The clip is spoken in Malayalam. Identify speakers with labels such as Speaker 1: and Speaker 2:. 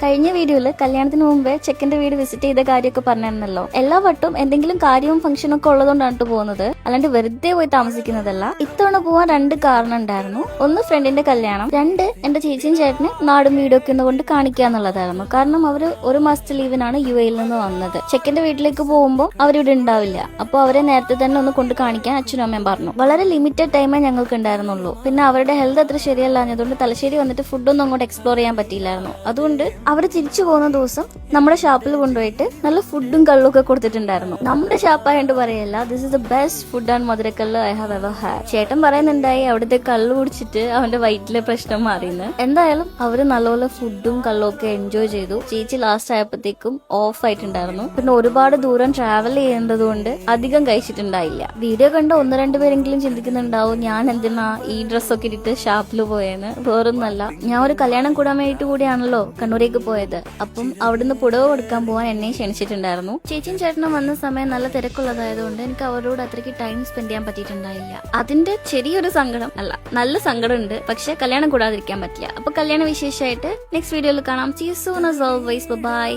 Speaker 1: കഴിഞ്ഞ വീഡിയോയില് കല്യാണത്തിന് മുമ്പേ ചെക്കന്റെ വീട് വിസിറ്റ് ചെയ്ത കാര്യമൊക്കെ പറഞ്ഞിരുന്നല്ലോ. എല്ലാ വട്ടവും എന്തെങ്കിലും കാര്യവും ഫംഗ്ഷനും ഒക്കെ ഉള്ളതുകൊണ്ടാണ് പോകുന്നത്, അല്ലാണ്ട് വെറുതെ പോയി താമസിക്കുന്നതല്ല. ഇത്തവണ പോവാൻ രണ്ട് കാരണം ഉണ്ടായിരുന്നു. ഒന്ന് ഫ്രണ്ടിന്റെ കല്യാണം, രണ്ട് എന്റെ ചേച്ചിയും ചേട്ടന് നാടും വീടൊക്കെ ഒന്ന് കൊണ്ട് കാണിക്കാന്നുള്ളതായിരുന്നു. കാരണം അവര് ഒരു മാസത്തെ ലീവിനാണ് UAE നിന്ന് വന്നത്. ചെക്കന്റെ വീട്ടിലേക്ക് പോകുമ്പോൾ അവരിവിടെ ഉണ്ടാവില്ല. അപ്പോൾ അവരെ നേരത്തെ തന്നെ ഒന്ന് കൊണ്ട് കാണിക്കാൻ അച്ഛനും അമ്മയും പറഞ്ഞു. വളരെ ലിമിറ്റഡ് ടൈമേ ഞങ്ങൾക്ക് ഉണ്ടായിരുന്നുള്ളൂ. പിന്നെ അവരുടെ ഹെൽത്ത് അത്ര ശരിയല്ലാഞ്ഞതുകൊണ്ട് തലശ്ശേരി വന്നിട്ട് ഫുഡൊന്നും അങ്ങോട്ട് എക്സ്പ്ലോർ ചെയ്യാൻ പറ്റിയില്ലായിരുന്നു. അതുകൊണ്ട് അവര് തിരിച്ചു പോകുന്ന ദിവസം നമ്മുടെ ഷാപ്പിൽ കൊണ്ടുപോയിട്ട് നല്ല ഫുഡും കള്ളും ഒക്കെ കൊടുത്തിട്ടുണ്ടായിരുന്നു. നമ്മുടെ ഷാപ്പായോണ്ട് പറയല്ല, this is the best food and മധുരക്കല്ല് ഐ ഹാവ് എവർ ഹാഡ്. ചേട്ടൻ പറയുന്നുണ്ടായി അവിടുത്തെ കള്ളു കുടിച്ചിട്ട് അവന്റെ വയറ്റിലെ പ്രശ്നം മാറിയെന്ന്. എന്തായാലും അവര് നല്ലപോലെ ഫുഡും കള്ളും ഒക്കെ എൻജോയ് ചെയ്തു. ചേച്ചി ലാസ്റ്റ് ആയപ്പോഴത്തേക്കും ഓഫ് ആയിട്ടുണ്ടായിരുന്നു. പിന്നെ ഒരുപാട് ദൂരം ട്രാവൽ ചെയ്യേണ്ടത് കൊണ്ട് അധികം കഴിച്ചിട്ടുണ്ടായില്ല. വീഡിയോ കണ്ട ഒന്ന് രണ്ട് പേരെങ്കിലും ചിന്തിക്കുന്നുണ്ടാവും ഞാൻ എന്തിനാ ഈ ഡ്രസ്സൊക്കെ ഇട്ടിട്ട് ഷാപ്പിൽ പോയെന്ന്. വേറൊന്നല്ല, ഞാൻ ഒരു കല്യാണം കൂടാൻ വേണ്ടിട്ട് കൂടിയാണല്ലോ കണ്ണൂരേക്ക് പോയത്. അപ്പം അവിടുന്ന് പുടവ കൊടുക്കാൻ പോവാൻ എന്നെ ക്ഷണിച്ചിട്ടുണ്ടായിരുന്നു. ചേച്ചിയും ചേട്ടനും വന്ന സമയം നല്ല തിരക്കുള്ളതായതുകൊണ്ട് എനിക്ക് അവരോട് അത്രയ്ക്ക് ടൈം സ്പെൻഡ് ചെയ്യാൻ പറ്റിയിട്ടുണ്ടായില്ല. അതിന്റെ ചെറിയൊരു സങ്കടം അല്ല, നല്ല സങ്കടം ഉണ്ട്. പക്ഷെ കല്യാണം കൂടാതിരിക്കാൻ പറ്റില്ല. അപ്പൊ കല്യാണ വിശേഷമായിട്ട് നെക്സ്റ്റ് വീഡിയോയിൽ കാണാം. See you soon as always. Bye bye.